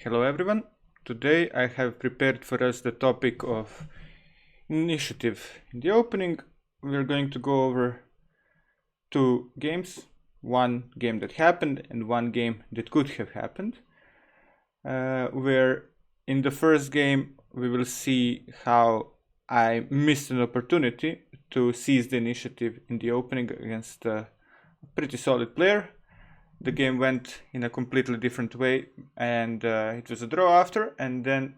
Hello everyone. Today I have prepared for us the topic of initiative. In the opening we're going to go over two games, one game that happened and one game that could have happened, where in the first game we will see how I missed an opportunity to seize the initiative in the opening against a pretty solid player. The game went in a completely different way and it was a draw after. And then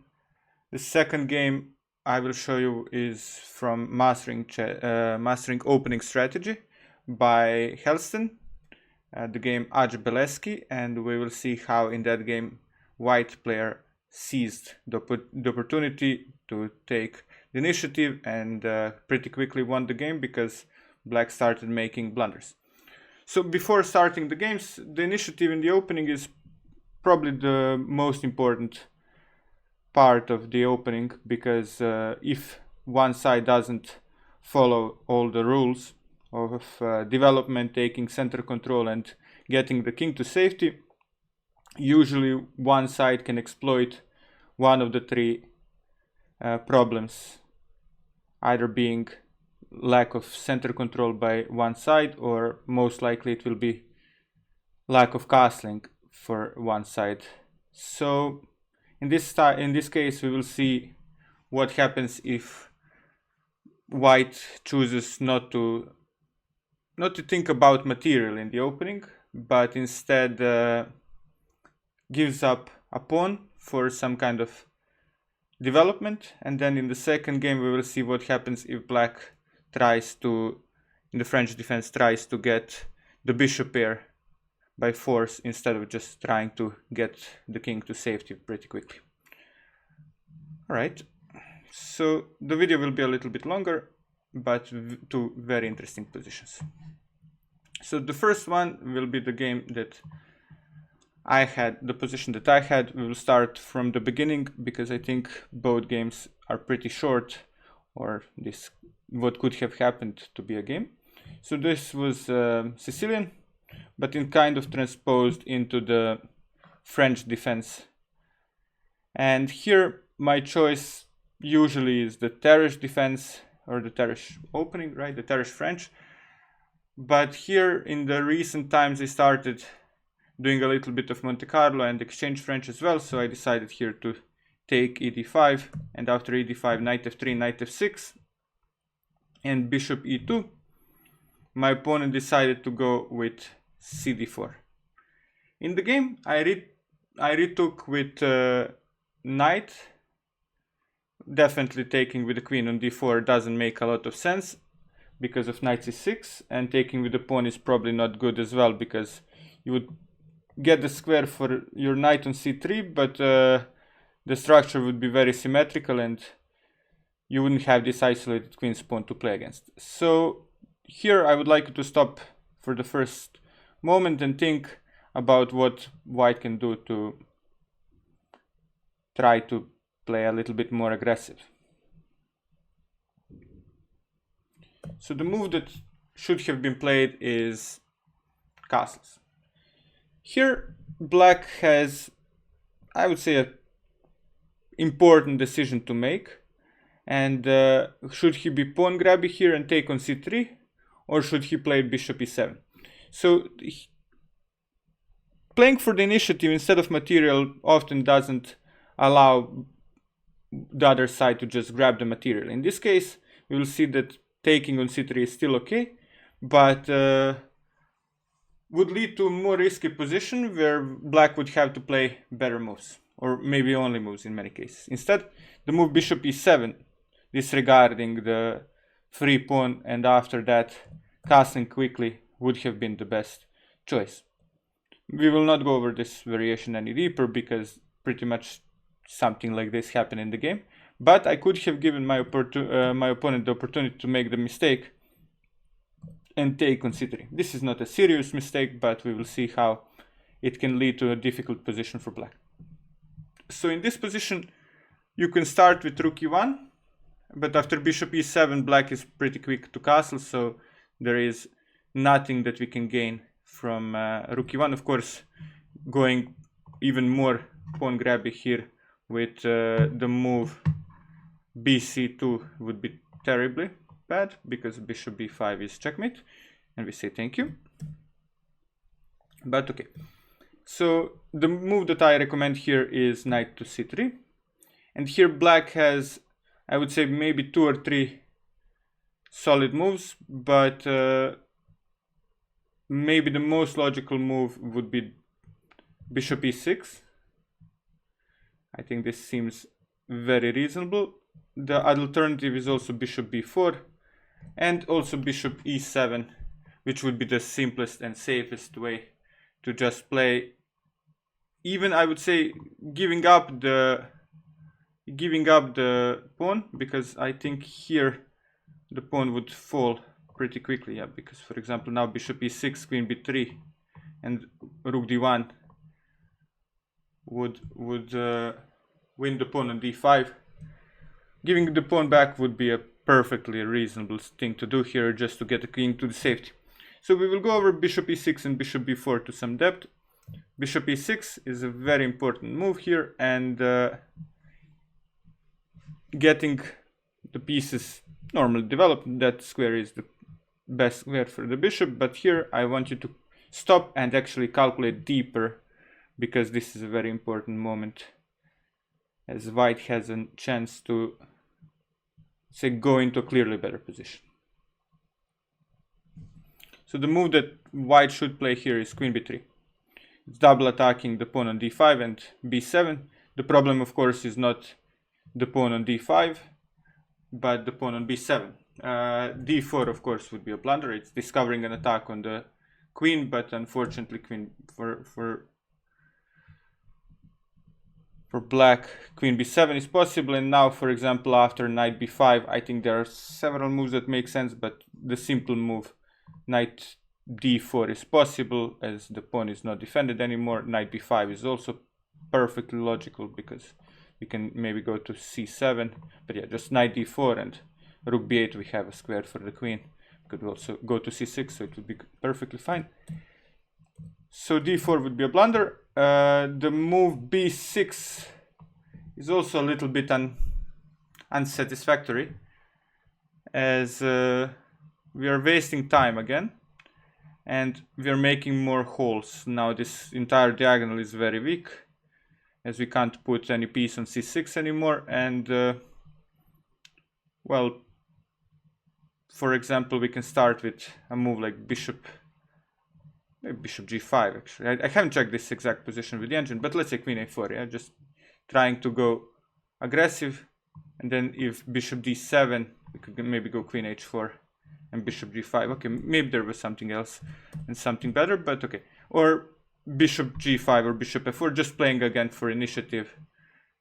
the second game I will show you is from Mastering Opening Strategy by Hellsten, the game Belezky, and we will see how in that game white player seized the opportunity to take the initiative and pretty quickly won the game because black started making blunders. So before starting the games, the initiative in the opening is probably the most important part of the opening, because if one side doesn't follow all the rules of development, taking center control and getting the king to safety, usually one side can exploit one of the three problems, either being lack of center control by one side, or most likely it will be lack of castling for one side. So in this case we will see what happens if white chooses not to think about material in the opening, but instead gives up a pawn for some kind of development. And then in the second game we will see what happens if black tries to, in the French defense, tries to get the bishop pair by force instead of just trying to get the king to safety pretty quickly. Alright, so the video will be a little bit longer, but two very interesting positions. So the first one will be the game that I had, the position that I had. We will start from the beginning because I think both games are pretty short, or this what could have happened to be a game. So this was Sicilian, but in kind of transposed into the French defense. And here my choice usually is the terrace defense, or the terrace opening, right? The terrace French. But here in the recent times I started doing a little bit of Monte Carlo and exchange French as well, so I decided here to take ed5, and after ed5 knight f3, knight f6 and bishop e2. My opponent decided to go with cd4. In the game I retook with knight. Definitely taking with the queen on d4 doesn't make a lot of sense because of knight c6, and taking with the pawn is probably not good as well, because you would get the square for your knight on c3, but the structure would be very symmetrical and you wouldn't have this isolated queen's pawn to play against. So here I would like you to stop for the first moment and think about what white can do to try to play a little bit more aggressive. So the move that should have been played is castles. Here black has, I would say, an important decision to make. And should he be pawn grabby here and take on c3, or should he play bishop e7? So playing for the initiative instead of material often doesn't allow the other side to just grab the material. In this case we will see that taking on c3 is still okay, but would lead to a more risky position where black would have to play better moves, or maybe only moves in many cases. Instead, the move bishop e7, disregarding the free pawn, and after that castling quickly, would have been the best choice. We will not go over this variation any deeper because pretty much something like this happened in the game, but I could have given my opponent the opportunity to make the mistake and take on c3. This is not a serious mistake, but we will see how it can lead to a difficult position for black. So in this position you can start with rook e1, but after bishop e7 black is pretty quick to castle, so there is nothing that we can gain from rook e1. Of course, going even more pawn grabby here with the move bc2 would be terribly bad, because bishop b5 is checkmate, and we say thank you. But okay, so the move that I recommend here is knight to c3, and here black has, I would say, maybe 2 or 3 solid moves, but maybe the most logical move would be bishop e6. I think this seems very reasonable. The alternative is also bishop b4 and also bishop e7, which would be the simplest and safest way to just play, even I would say giving up the pawn, because I think here the pawn would fall pretty quickly. Yeah, because for example now bishop e6, queen b3 and rook d1 would win the pawn on d5. Giving the pawn back would be a perfectly reasonable thing to do here, just to get the king to the safety. So we will go over bishop e6 and bishop b4 to some depth. Bishop e6 is a very important move here, and getting the pieces normally developed, that square is the best square for the bishop. But here I want you to stop and actually calculate deeper, because this is a very important moment, as white has a chance to, say, go into a clearly better position. So the move that white should play here is queen b3. It's double attacking the pawn on d5 and b7. The problem, of course, is not the pawn on d5, but the pawn on b7. d4, of course, would be a blunder. It's discovering an attack on the queen, but unfortunately, queen for black, queen b7 is possible. And now, for example, after knight b5, I think there are several moves that make sense, but the simple move knight d4 is possible, as the pawn is not defended anymore. Knight b5 is also perfectly logical, because we can maybe go to c7, but yeah, just knight d4 and rook b8, we have a square for the queen. We could also go to c6, so it would be perfectly fine. So d4 would be a blunder. The move b6 is also a little bit unsatisfactory, as we are wasting time again, and we are making more holes. Now this entire diagonal is very weak, as we can't put any piece on c6 anymore. And well, for example, we can start with a move like bishop g5. Actually, I haven't checked this exact position with the engine, but let's say queen a4. Yeah, just trying to go aggressive, and then if bishop d7, we could maybe go queen h4 and bishop g5. Okay, maybe there was something else and something better, but okay. Or bishop g5 or bishop f4, just playing again for initiative,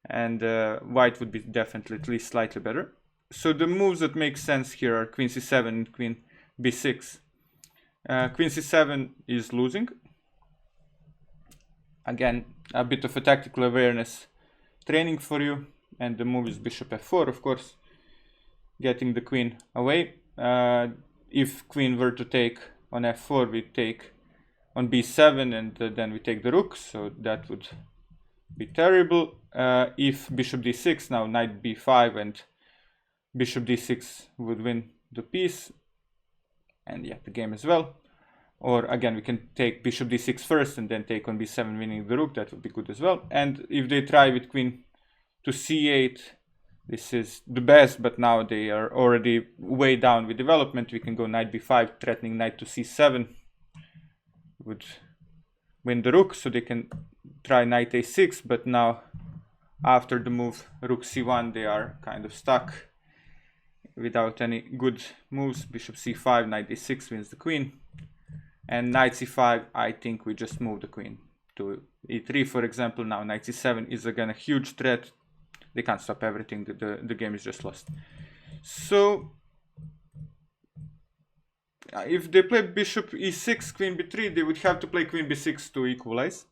and white would be definitely at least slightly better. So the moves that make sense here are queen c7 and queen b6. Queen c7 is losing. Again, a bit of a tactical awareness training for you. And the move is bishop f4, of course, getting the queen away. If queen were to take on f4, we take on b7, and then we take the rook, so that would be terrible. If bishop d6, now knight b5 and bishop d6 would win the piece, and yeah, the game as well. Or again, we can take bishop d6 first and then take on b7, winning the rook. That would be good as well. And if they try with queen to c8, this is the best, but now they are already way down with development. We can go knight b5, threatening knight to c7 would win the rook, so they can try knight a6, but now after the move rook c1, they are kind of stuck without any good moves. Bishop c5, knight d6 wins the queen, and knight c5, I think we just move the queen to e3, for example. Now knight c7 is again a huge threat. They can't stop everything. The game is just lost. So if they play bishop e6, queen b3, they would have to play queen b6 to equalize.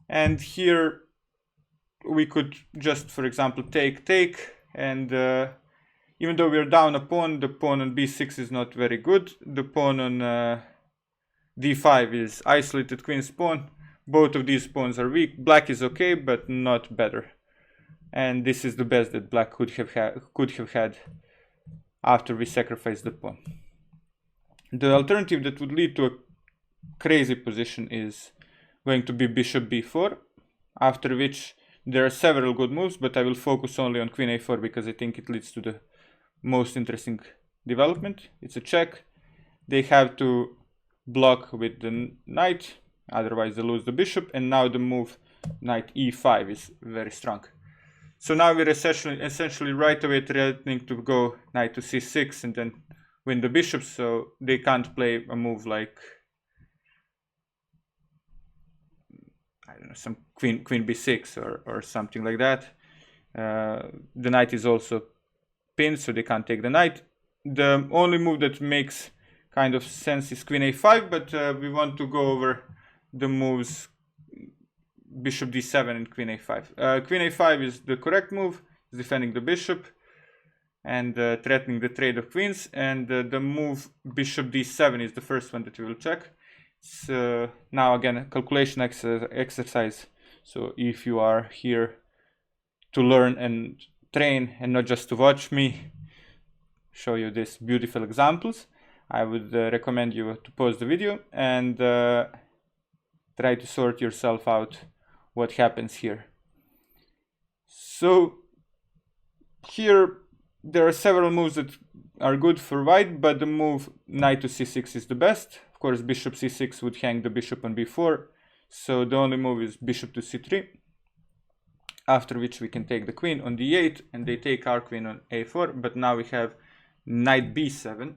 And here we could just, for example, take, and even though we are down a pawn, the pawn on b6 is not very good. The pawn on d5 is isolated queen's pawn, both of these pawns are weak. Black is okay, but not better. And this is the best that black could have had after we sacrifice the pawn. The alternative that would lead to a crazy position is going to be bishop b4, after which there are several good moves, but I will focus only on queen a4 because I think it leads to the most interesting development. It's a check. They have to block with the knight, otherwise they lose the bishop, and now the move knight e5 is very strong. So now we're essentially right away threatening to go knight to c6 and then win the bishop, so they can't play a move like, I don't know, some queen b6 or something like that. The knight is also pinned, so they can't take the knight. The only move that makes kind of sense is queen a5, but we want to go over the moves bishop d7 and queen a5. Queen a5 is the correct move, it's defending the bishop and threatening the trade of queens, and the move bishop d7 is the first one that we will check. So now again, a calculation exercise. So if you are here to learn and train and not just to watch me show you these beautiful examples, I would recommend you to pause the video and try to sort yourself out what happens here. So here there are several moves that are good for white, but the move knight to c6 is the best. Of course, bishop c6 would hang the bishop on b4, so the only move is bishop to c3, after which we can take the queen on d8 and they take our queen on a4. But now we have knight b7,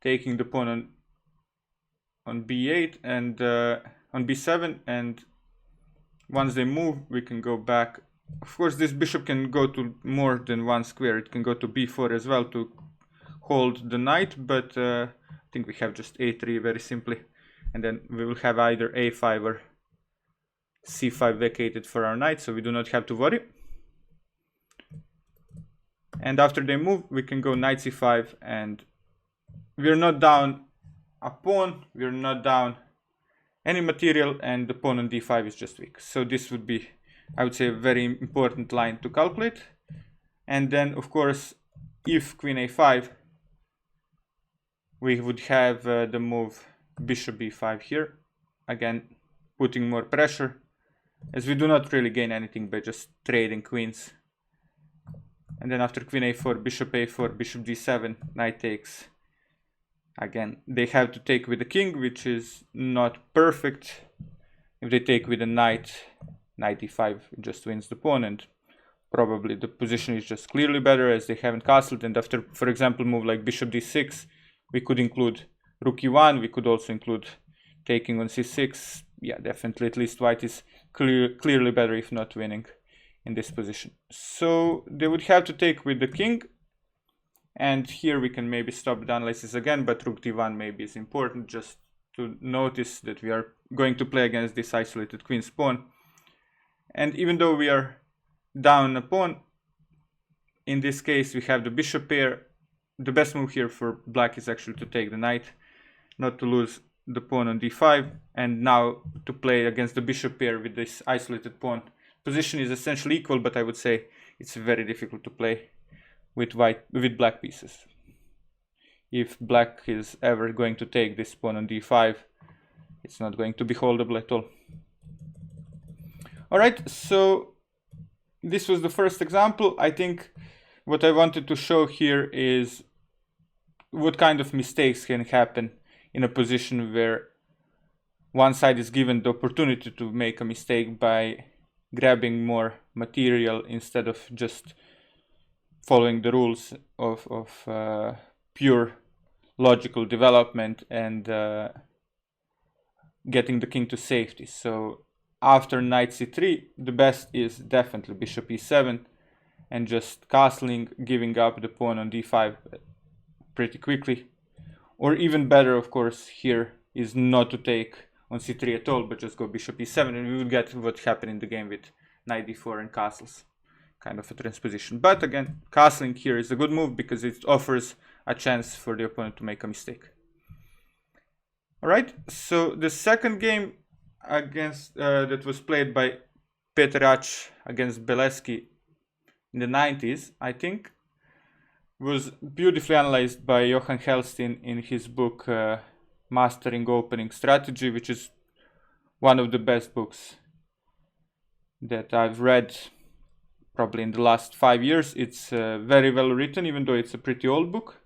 taking the pawn on b8 and on b7, and once they move we can go back. Of course, this bishop can go to more than one square, it can go to b4 as well to hold the knight, but I think we have just a3 very simply, and then we will have either a5 or c5 vacated for our knight, so we do not have to worry. And after they move we can go knight c5, and we're not down a pawn, we're not down any material, and the pawn on d5 is just weak. So this would be, I would say, a very important line to calculate. And then of course, if queen a5, we would have the move bishop b5 here, again putting more pressure, as we do not really gain anything by just trading queens. And then after queen a4, bishop a4, bishop d7, knight takes. Again, they have to take with the king, which is not perfect. If they take with a knight, knight e5 just wins the pawn, and probably the position is just clearly better as they haven't castled. And after, for example, move like bishop d6, we could include rook e1, we could also include taking on c6. Yeah, definitely, at least white is clearly better, if not winning, in this position. So they would have to take with the king, and here we can maybe stop the analysis again, but rook d1 maybe is important just to notice that we are going to play against this isolated queen's pawn. And even though we are down a pawn, in this case we have the bishop pair. The best move here for black is actually to take the knight, not to lose the pawn on d5, and now to play against the bishop pair with this isolated pawn. Position is essentially equal, but I would say it's very difficult to play with black pieces. If black is ever going to take this pawn on d5, it's not going to be holdable at all. Alright, so this was the first example. I think what I wanted to show here is what kind of mistakes can happen in a position where one side is given the opportunity to make a mistake by grabbing more material instead of just following the rules of pure logical development and getting the king to safety. So after knight c3, the best is definitely bishop e7 and just castling, giving up the pawn on d5 pretty quickly. Or even better, of course, here is not to take on c3 at all, but just go bishop e7, and we will get what happened in the game with knight d4 and castles, kind of a transposition. But again, castling here is a good move because it offers a chance for the opponent to make a mistake. Alright, so the second game against that was played by Petrac against Belezky in the 90s, I think, was beautifully analyzed by Johan Hellsten in his book Mastering Opening Strategy, which is one of the best books that I've read probably in the last 5 years. It's very well written, even though it's a pretty old book,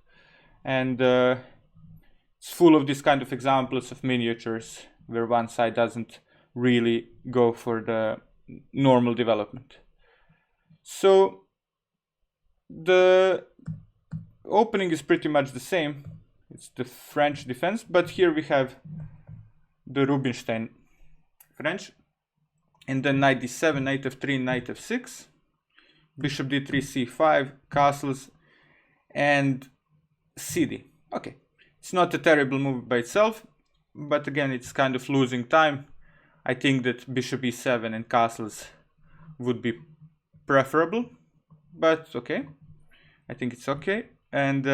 and it's full of these kind of examples of miniatures where one side doesn't really go for the normal development. So the opening is pretty much the same. It's the French defense, but here we have the Rubinstein French, and then knight d7, knight f3, knight f6, bishop d3, c5, castles, and cd. Okay, it's not a terrible move by itself, but again, it's kind of losing time. I think that bishop e7 and castles would be preferable, but okay, I think it's okay. And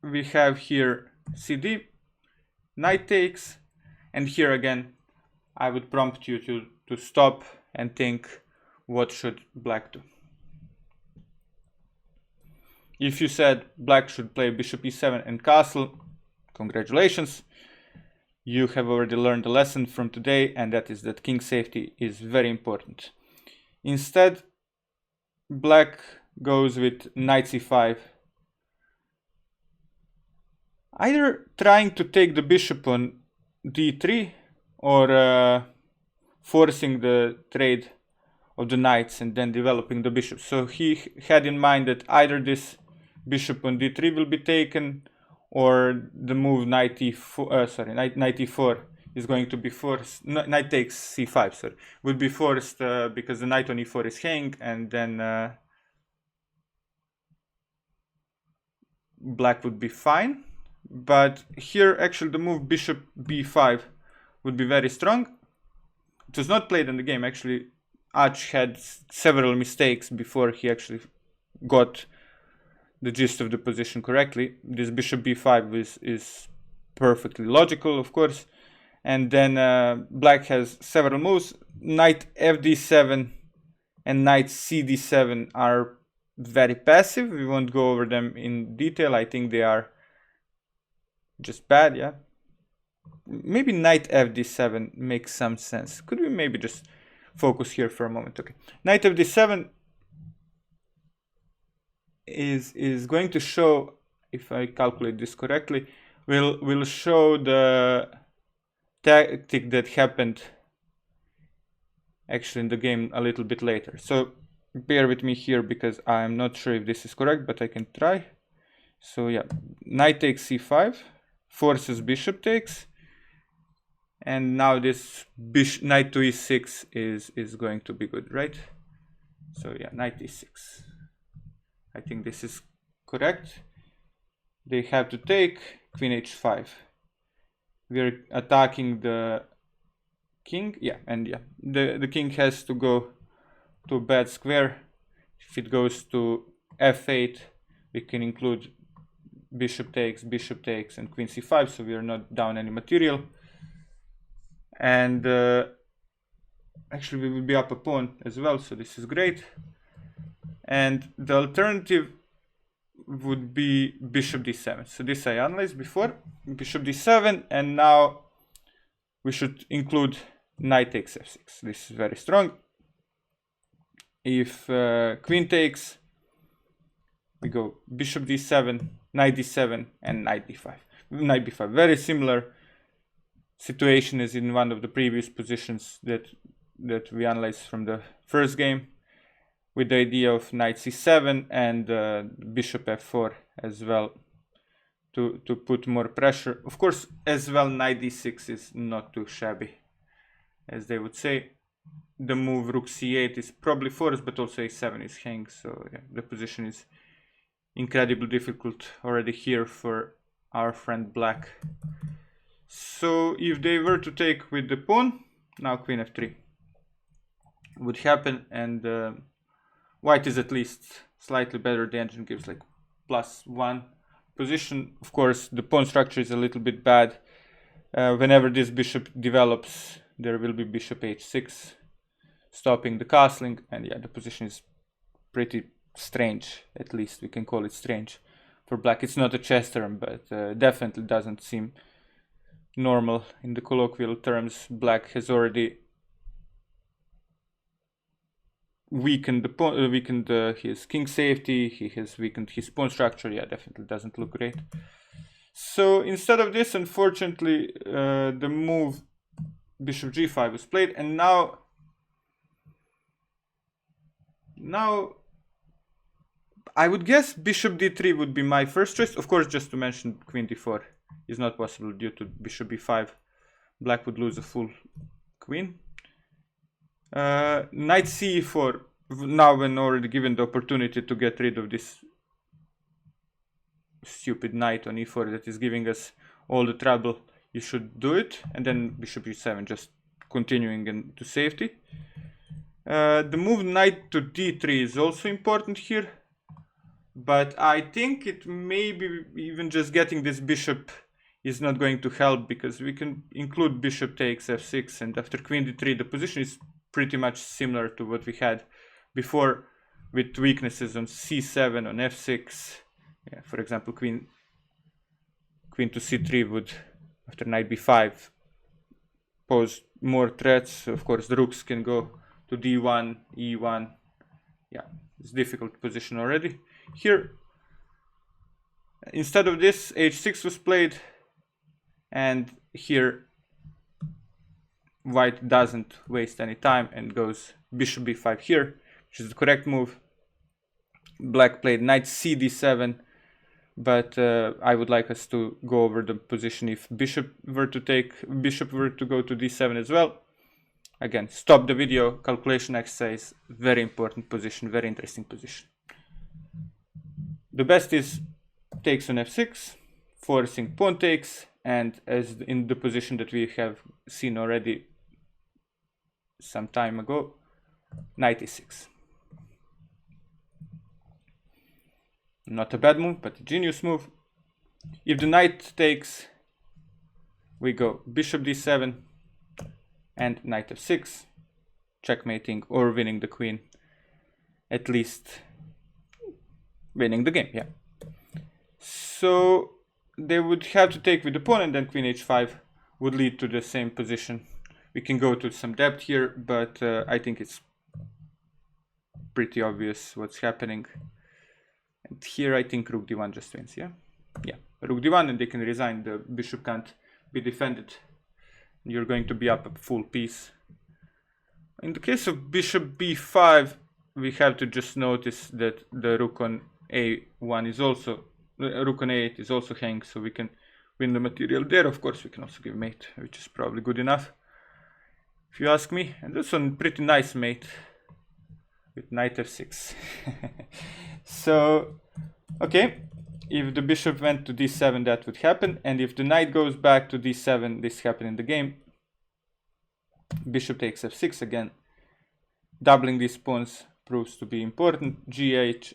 we have here cd, knight takes, and here again I would prompt you to stop and think, what should black do? If you said black should play bishop e7 and castle, congratulations, you have already learned a lesson from today, and that is that king safety is very important. Instead, black goes with knight c5, either trying to take the bishop on d3 or forcing the trade of the knights and then developing the bishop. So he had in mind that either this bishop on d3 will be taken, or the move knight e4, knight e4 is going to be forced. Knight takes c5, sorry, would be forced because the knight on e4 is hanging, and then black would be fine. But here actually the move bishop b5 would be very strong. It was not played in the game. Actually, Ach had several mistakes before he actually got the gist of the position correctly. This bishop b5 is perfectly logical, of course. And then black has several moves. Knight fd7 and knight cd7 are very passive. We won't go over them in detail. I think they are just bad, yeah. Maybe knight fd7 makes some sense. Could we maybe just focus here for a moment? Okay, knight fd7 is going to show, if I calculate this correctly, will show the tactic that happened actually in the game a little bit later. So bear with me here because I'm not sure if this is correct, but I can try. So yeah, knight takes c5, forces bishop takes, and now this knight to e6 is going to be good, right? So yeah, knight e6. I think this is correct. They have to take queen h5. We're attacking the king, yeah, and yeah, the king has to go to a bad square. If it goes to f8, we can include bishop takes, and queen c5, so we are not down any material. And actually we will be up a pawn as well, so this is great. And the alternative would be bishop d7. So this I analyzed before, bishop d7, and now we should include knight takes f6. This is very strong. If queen takes, we go bishop d7, knight d7, and knight d5. Knight b5. Very similar situation as in one of the previous positions that we analyzed from the first game, with the idea of knight c7 and bishop f4 as well, to put more pressure. Of course, as well, knight d6 is not too shabby, as they would say. The move rook c8 is probably forced, but also a7 is hanged, so yeah, the position is incredibly difficult already here for our friend black. So if they were to take with the pawn, now queen f3 would happen, and white is at least slightly better. The engine gives like +1 position. Of course, the pawn structure is a little bit bad Whenever this bishop develops, there will be bishop h6, stopping the castling, and yeah, the position is pretty strange. At least we can call it strange for black. It's not a chess term, but definitely doesn't seem normal in the colloquial terms. Black has already weakened his king safety. He has weakened his pawn structure. Yeah, definitely doesn't look great. So instead of this, unfortunately, the move bishop g5 was played, and now I would guess bishop d3 would be my first choice. Of course, just to mention, queen d4 is not possible due to bishop b5. Black would lose a full queen. Knight c4, now when already given the opportunity to get rid of this stupid knight on e4 that is giving us all the trouble, you should do it. And then bishop e7, just continuing into safety. The move knight to d3 is also important here, but I think it maybe even just getting this bishop is not going to help, because we can include bishop takes f6, and after queen d3 the position is pretty much similar to what we had before, with weaknesses on c7, on f6. Yeah, for example, queen to c3 would, after knight b5, pose more threats. Of course, the rooks can go to d1, e1. Yeah, it's a difficult position already. Here, instead of this, h6 was played, and here white doesn't waste any time and goes bishop b5 here, which is the correct move. Black played knight c d7, but I would like us to go over the position if bishop were to go to d7 as well. Again, stop the video, calculation exercise, very important position, very interesting position. The best is takes on f6, forcing pawn takes, and as in the position that we have seen already some time ago, knight e6. Not a bad move, but a genius move. If the knight takes, we go bishop d7 and knight f6, checkmating or winning the queen, at least winning the game. Yeah. So they would have to take with the pawn, and then queen h5 would lead to the same position. We can go to some depth here, but I think it's pretty obvious what's happening. And here I think rook d1 just wins. Yeah, rook d1, and they can resign. The bishop can't be defended. You're going to be up a full piece. In the case of bishop b5, we have to just notice that the rook on a1 is also, rook on a8 is also hanging, so we can win the material there. Of course, we can also give mate, which is probably good enough, if you ask me. And this one, pretty nice mate with knight f6. So, okay, if the bishop went to d7, that would happen, and if the knight goes back to d7, this happened in the game. Bishop takes f6 again. Doubling these pawns proves to be important. Gh,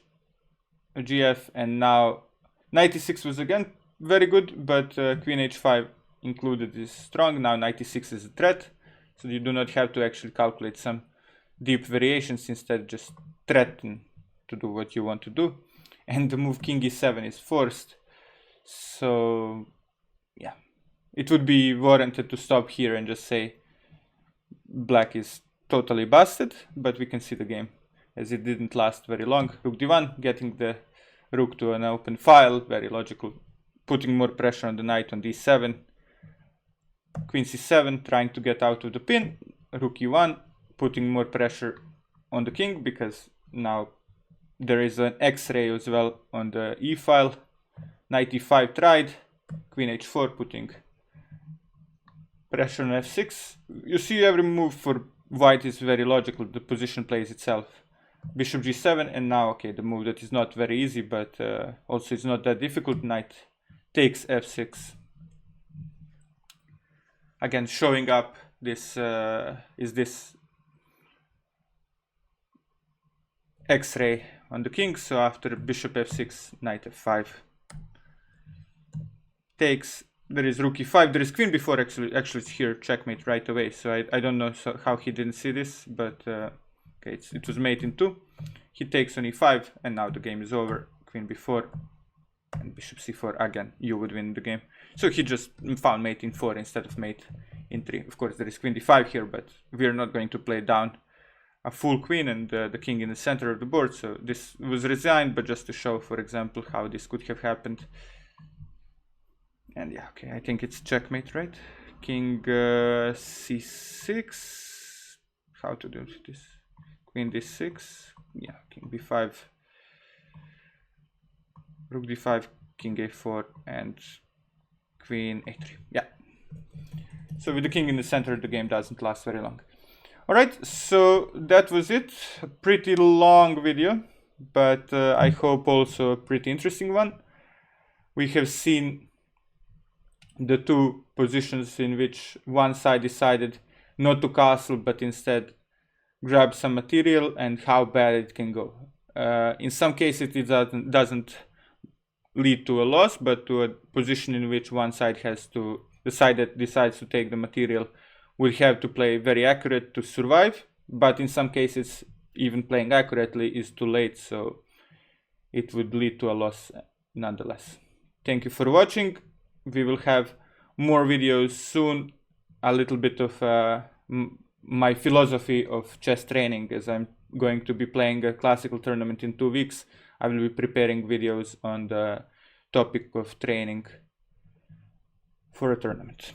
gf, and now knight e6 was again very good, but queen h5 included is strong. Now knight e6 is a threat, so you do not have to actually calculate some deep variations, instead just threaten to do what you want to do. And the move king e7 is forced, so yeah, it would be warranted to stop here and just say black is totally busted, but we can see the game as it didn't last very long. Rook d1, getting the rook to an open file, very logical, putting more pressure on the knight on d7. Queen c7, trying to get out of the pin. Rook e1, putting more pressure on the king, because now there is an x-ray as well on the e file. Knight e5 tried. Queen h4, putting pressure on f6. You see, every move for white is very logical. The position plays itself. Bishop g7, and now, okay, the move that is not very easy, but also it's not that difficult. Knight takes f6. Again, showing up this is this x-ray on the king. So after bishop f6, knight f5 takes, there is rook e5, there is queen b4, actually it's here, checkmate right away, so I don't know how he didn't see this, but okay, it was mate in 2, he takes on e5, and now the game is over, queen b4, and bishop c4, again, you would win the game. So he just found mate in 4 instead of mate in 3. Of course, there is queen d5 here, but we're not going to play down a full queen and the king in the center of the board, so this was resigned, but just to show, for example, how this could have happened. And yeah, okay, I think it's checkmate, right? King c6, how to do this? Queen d6, yeah, king b5, rook d5, king a4, and queen a3, yeah. So with the king in the center, the game doesn't last very long. All right, so that was it. A pretty long video, but I hope also a pretty interesting one. We have seen the two positions in which one side decided not to castle, but instead grab some material, and how bad it can go. In some cases, it doesn't lead to a loss, but to a position in which one side has to, the side that decides to take the material will have to play very accurate to survive, but in some cases even playing accurately is too late, so it would lead to a loss nonetheless. Thank you for watching. We will have more videos soon, a little bit of my philosophy of chess training, as I'm going to be playing a classical tournament in 2 weeks. I will be preparing videos on the topic of training for a tournament.